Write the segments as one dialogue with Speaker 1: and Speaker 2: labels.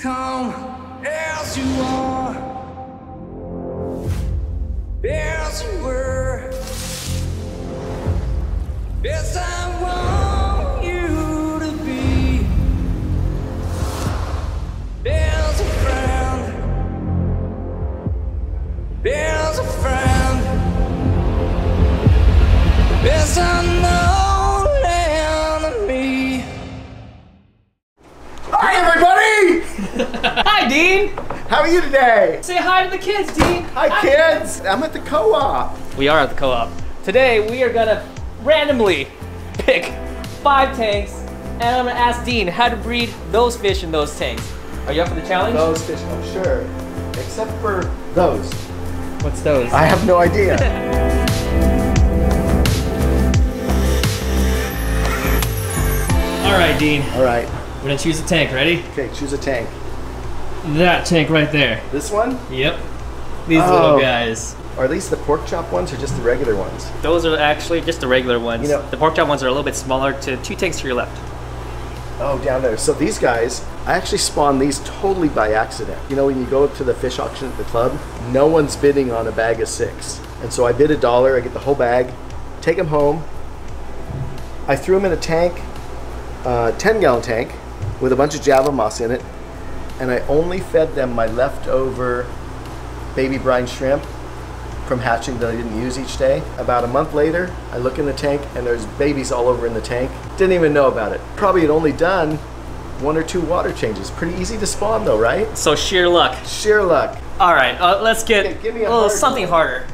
Speaker 1: Come as you are, as you were. Yes, I want you to be. There's a friend. There's a friend. There's an old enemy.
Speaker 2: Hi, everybody!
Speaker 3: Hi, Dean!
Speaker 2: How are you today?
Speaker 3: Say hi to the kids, Dean!
Speaker 2: Hi, kids! I'm at the co-op.
Speaker 3: We are at the co-op. Today, we are gonna randomly pick 5 tanks, and I'm gonna ask Dean how to breed those fish in those tanks. Are you up for the challenge?
Speaker 2: Those fish, oh sure. Except for those.
Speaker 3: What's those?
Speaker 2: I have no idea.
Speaker 3: All right, Dean.
Speaker 2: All right.
Speaker 3: We're gonna choose a tank. Ready?
Speaker 2: Okay, choose a tank.
Speaker 3: That tank right there.
Speaker 2: This one?
Speaker 3: Yep. These little guys.
Speaker 2: Are these the pork chop ones or just the regular ones?
Speaker 3: Those are actually just the regular ones.
Speaker 2: You know,
Speaker 3: the pork chop ones are a little bit smaller. To 2 tanks to your left.
Speaker 2: Oh, down there. So these guys, I actually spawned these totally by accident. You know, when you go to the fish auction at the club, no one's bidding on a bag of 6. And so I bid $1, I get the whole bag, take them home. I threw them in a tank, 10-gallon tank, with a bunch of Java moss in it. And I only fed them my leftover baby brine shrimp from hatching that I didn't use each day. About a month later, I look in the tank and there's babies all over in the tank. Didn't even know about it. Probably had only done 1 or 2 water changes. Pretty easy to spawn though, right?
Speaker 3: So sheer luck.
Speaker 2: Sheer luck.
Speaker 3: All right, let's get
Speaker 2: Okay, give me a
Speaker 3: little
Speaker 2: hard
Speaker 3: something
Speaker 2: one.
Speaker 3: harder.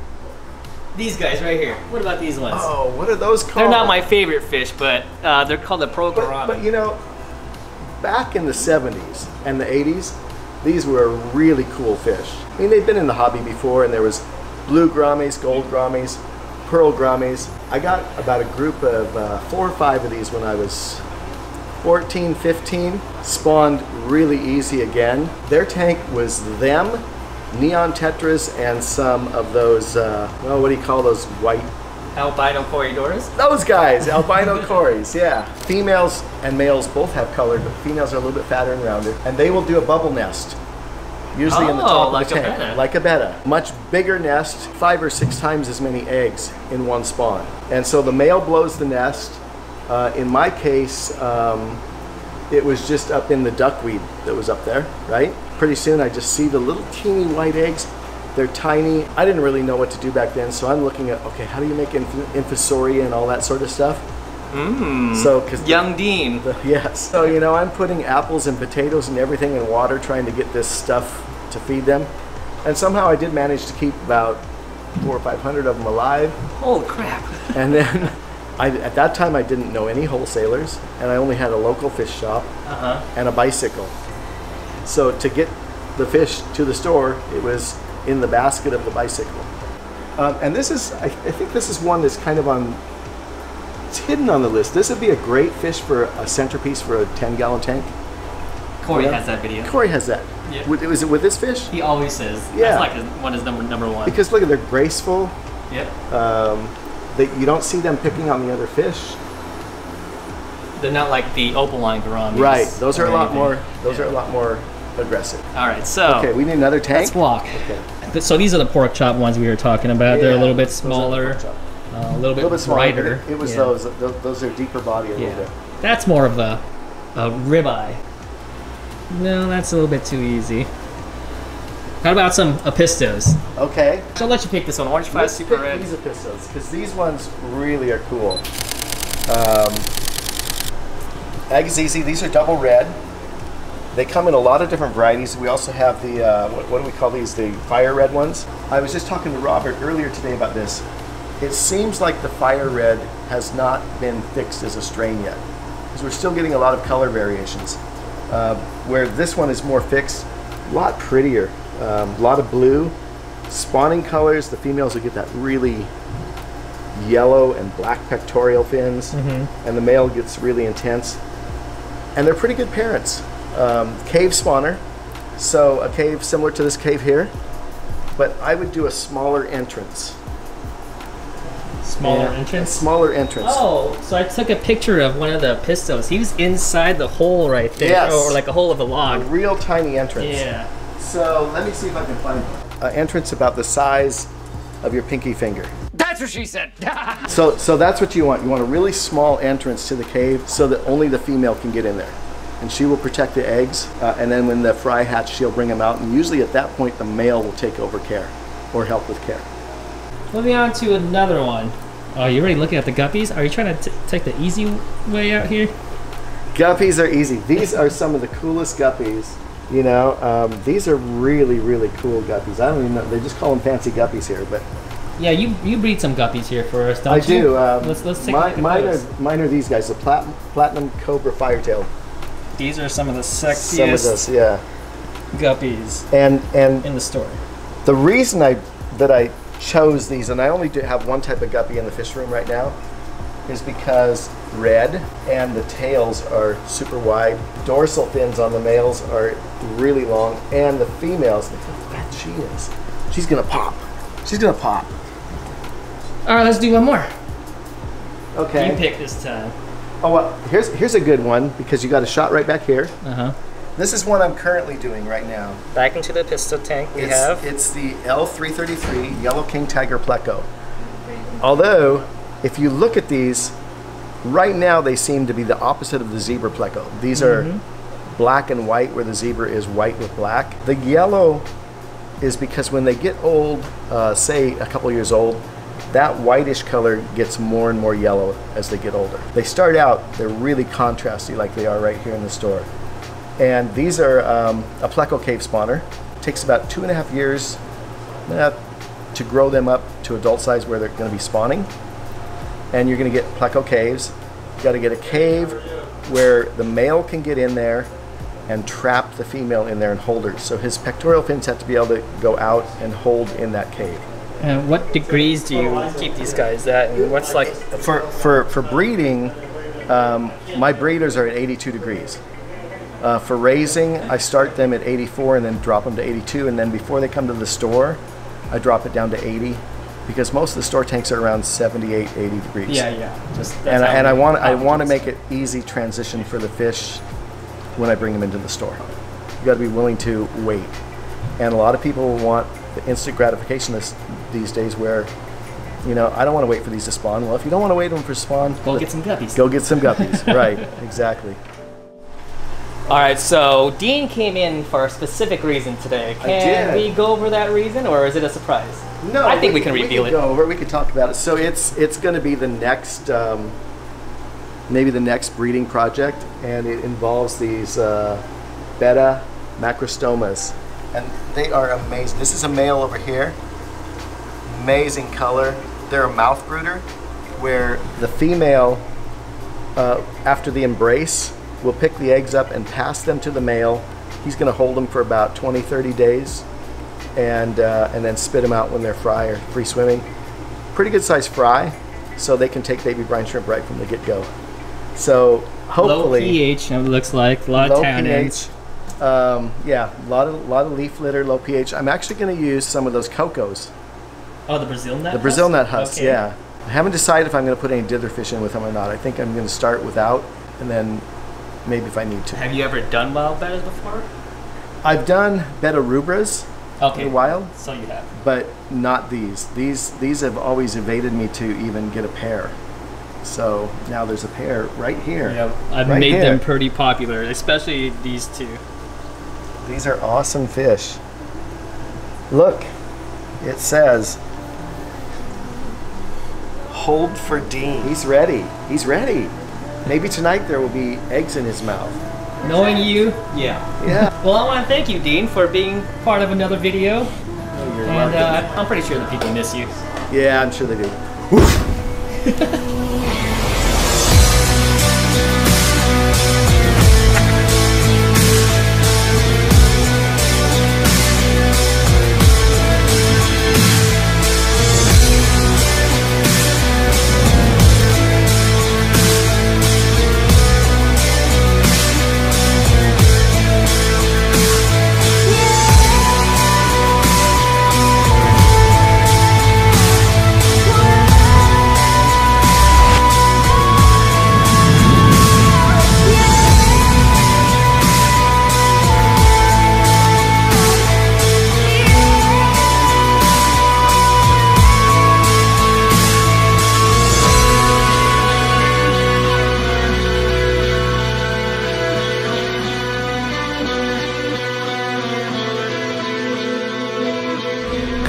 Speaker 3: These guys right here. What about these ones?
Speaker 2: Oh, what are those called?
Speaker 3: They're not my favorite fish, but they're called the Pro Gourami.
Speaker 2: But you know, back in the 70s and the 80s, these were really cool fish. I mean, they've been in the hobby before, and there was blue gouramis, gold gouramis, pearl gouramis. I got about a group of 4 or 5 of these when I was 14, 15. Spawned really easy again. Their tank was them, neon tetras, and some of those, well, what do you call those white?
Speaker 3: Albino corridoras?
Speaker 2: Those guys, albino cories, yeah. Females and males both have color, but females are a little bit fatter and rounder. And they will do a bubble nest, usually in the top
Speaker 3: like
Speaker 2: of the
Speaker 3: a
Speaker 2: tank.
Speaker 3: Betta.
Speaker 2: Like a Betta. Much bigger nest, 5 or 6 times as many eggs in one spawn. And so the male blows the nest. In my case, it was just up in the duckweed that was up there, right? Pretty soon I just see the little teeny white eggs. They're tiny. I didn't really know what to do back then, so I'm looking at, okay, how do you make infusoria and all that sort of stuff? So, cause
Speaker 3: Young Dean.
Speaker 2: yes. So, you know, I'm putting apples and potatoes and everything in water trying to get this stuff to feed them. And somehow I did manage to keep about 400 or 500 of them alive.
Speaker 3: Holy crap.
Speaker 2: And then, at that time I didn't know any wholesalers, and I only had a local fish shop and a bicycle. So to get the fish to the store, it was in the basket of the bicycle. And this is, I think this is one that's kind of on, it's hidden on the list. This would be a great fish for a centerpiece for a 10-gallon tank.
Speaker 3: Corey has that video.
Speaker 2: Corey has that.
Speaker 3: Yeah.
Speaker 2: Was it with this fish?
Speaker 3: He always says.
Speaker 2: Yeah.
Speaker 3: That's like his number 1.
Speaker 2: Because look at, they're graceful.
Speaker 3: Yep.
Speaker 2: You don't see them picking on the other fish.
Speaker 3: They're not like the opaline gouramis.
Speaker 2: Right. Those are a lot
Speaker 3: anything.
Speaker 2: more. Those are a lot more aggressive.
Speaker 3: All right. So.
Speaker 2: Okay, we need another tank.
Speaker 3: Let's walk.
Speaker 2: Okay.
Speaker 3: So these are the pork chop ones we were talking about. They're a little bit
Speaker 2: those are
Speaker 3: smaller,
Speaker 2: pork chop.
Speaker 3: a little bit
Speaker 2: smaller,
Speaker 3: brighter.
Speaker 2: but it was those are deeper body a little bit.
Speaker 3: That's more of a ribeye. No, that's a little bit too easy. How about some apistos?
Speaker 2: Okay.
Speaker 3: So I'll let you pick this one. Orange 5 Super Red.
Speaker 2: These episodes, because these ones really are cool. Egg is easy. These are double red. They come in a lot of different varieties. We also have the, what do we call these? The fire red ones. I was just talking to Robert earlier today about this. It seems like the fire red has not been fixed as a strain yet, because we're still getting a lot of color variations. Where this one is more fixed, a lot prettier, a lot of blue. Spawning colors, the females will get that really yellow and black pectoral fins, and the male gets really intense. And they're pretty good parents. Cave spawner, so a cave similar to this cave here, but I would do a smaller entrance.
Speaker 3: Smaller
Speaker 2: and
Speaker 3: entrance?
Speaker 2: Smaller entrance.
Speaker 3: Oh, so I took a picture of one of the pistons. He was inside the hole right there.
Speaker 2: Yes.
Speaker 3: Or like a hole of a log.
Speaker 2: A real tiny entrance.
Speaker 3: Yeah.
Speaker 2: So let me see if I can find an entrance about the size of your pinky finger.
Speaker 3: That's what she said.
Speaker 2: So that's what you want. You want a really small entrance to the cave so that only the female can get in there. And she will protect the eggs, and then when the fry hatch, she'll bring them out, and usually at that point the male will take over care or help with care.
Speaker 3: Moving on to another one. Oh, you're already looking at the guppies? Are you trying to take the easy way out here?
Speaker 2: Guppies are easy. These are some of the coolest guppies. You know, these are really, really cool guppies. I don't even know, they just call them fancy guppies here, but
Speaker 3: yeah, you breed some guppies here for us, don't
Speaker 2: I
Speaker 3: you?
Speaker 2: do.
Speaker 3: Let's take a look at those.
Speaker 2: Mine are these guys, the platinum cobra firetail.
Speaker 3: These are some of the sexiest
Speaker 2: Some of those, yeah.
Speaker 3: guppies
Speaker 2: And
Speaker 3: in the store.
Speaker 2: the reason that I chose these, and I only do have one type of guppy in the fish room right now, is because red and the tails are super wide. Dorsal fins on the males are really long, and the females, look how fat she is. She's gonna pop. She's gonna pop.
Speaker 3: All right, let's do one more.
Speaker 2: Okay.
Speaker 3: You pick this time.
Speaker 2: Oh, well, here's a good one because you got a shot right back here.
Speaker 3: Uh-huh.
Speaker 2: This is one I'm currently doing right now.
Speaker 3: Back into the pistol tank
Speaker 2: It's the L333 Yellow King Tiger Pleco. Although, if you look at these, right now they seem to be the opposite of the zebra pleco. These are black and white, where the zebra is white with black. The yellow is because when they get old, say a couple years old, that whitish color gets more and more yellow as they get older. They start out, they're really contrasty like they are right here in the store. And these are a pleco cave spawner. It takes about 2.5 years to grow them up to adult size where they're going to be spawning. And you're going to get pleco caves. You got to get a cave where the male can get in there and trap the female in there and hold her. So his pectoral fins have to be able to go out and hold in that cave.
Speaker 3: And what degrees do you keep these guys at? And what's like
Speaker 2: for breeding? My breeders are at 82 degrees. For raising, I start them at 84 and then drop them to 82, and then before they come to the store, I drop it down to 80, because most of the store tanks are around 78, 80 degrees.
Speaker 3: Yeah.
Speaker 2: And I want to make it easy transition for the fish when I bring them into the store. You got to be willing to wait, and a lot of people want the instant gratification these days, where, you know, I don't want to wait for these to spawn. Well, if you don't want to wait for them for spawn,
Speaker 3: go get some guppies.
Speaker 2: Go get some guppies. Right, exactly.
Speaker 3: All right, so Dean came in for a specific reason today. Can we go over that reason, or is it a surprise?
Speaker 2: No,
Speaker 3: I think we can reveal it.
Speaker 2: Go over. We can talk about it. So it's going to be the next, maybe the next breeding project, and it involves these Betta Macrostomas, and they are amazing. This is a male over here. Amazing color. They're a mouth brooder, where the female, after the embrace, will pick the eggs up and pass them to the male. He's going to hold them for about 20-30 days, and then spit them out when they're fry or free swimming. Pretty good size fry, so they can take baby brine shrimp right from the get-go. So hopefully,
Speaker 3: low pH, it looks like a lot of tannins.
Speaker 2: Yeah, a lot of leaf litter, low pH. I'm actually going to use some of those cocos.
Speaker 3: Oh, the Brazil nut.
Speaker 2: The Brazil nut husks.
Speaker 3: Okay.
Speaker 2: Yeah. I haven't decided if I'm going to put any dither fish in with them or not. I think I'm going to start without, and then maybe if I need to.
Speaker 3: Have you ever done wild bettas before?
Speaker 2: I've done Betta rubras in the wild.
Speaker 3: So you have.
Speaker 2: But not these. These have always evaded me to even get a pair. So now there's a pair right here.
Speaker 3: Yeah, I've made them pretty popular, especially these two.
Speaker 2: These are awesome fish. Look, it says, "Hold for Dean." He's ready. He's ready. Maybe tonight there will be eggs in his mouth.
Speaker 3: Knowing you, yeah.
Speaker 2: Yeah.
Speaker 3: Well, I want to thank you, Dean, for being part of another video.
Speaker 2: Oh, you're
Speaker 3: and
Speaker 2: welcome.
Speaker 3: I'm pretty sure that people miss you.
Speaker 2: Yeah, I'm sure they do.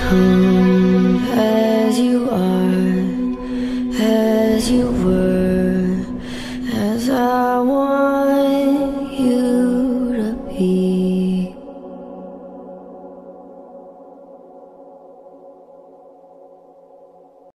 Speaker 1: Who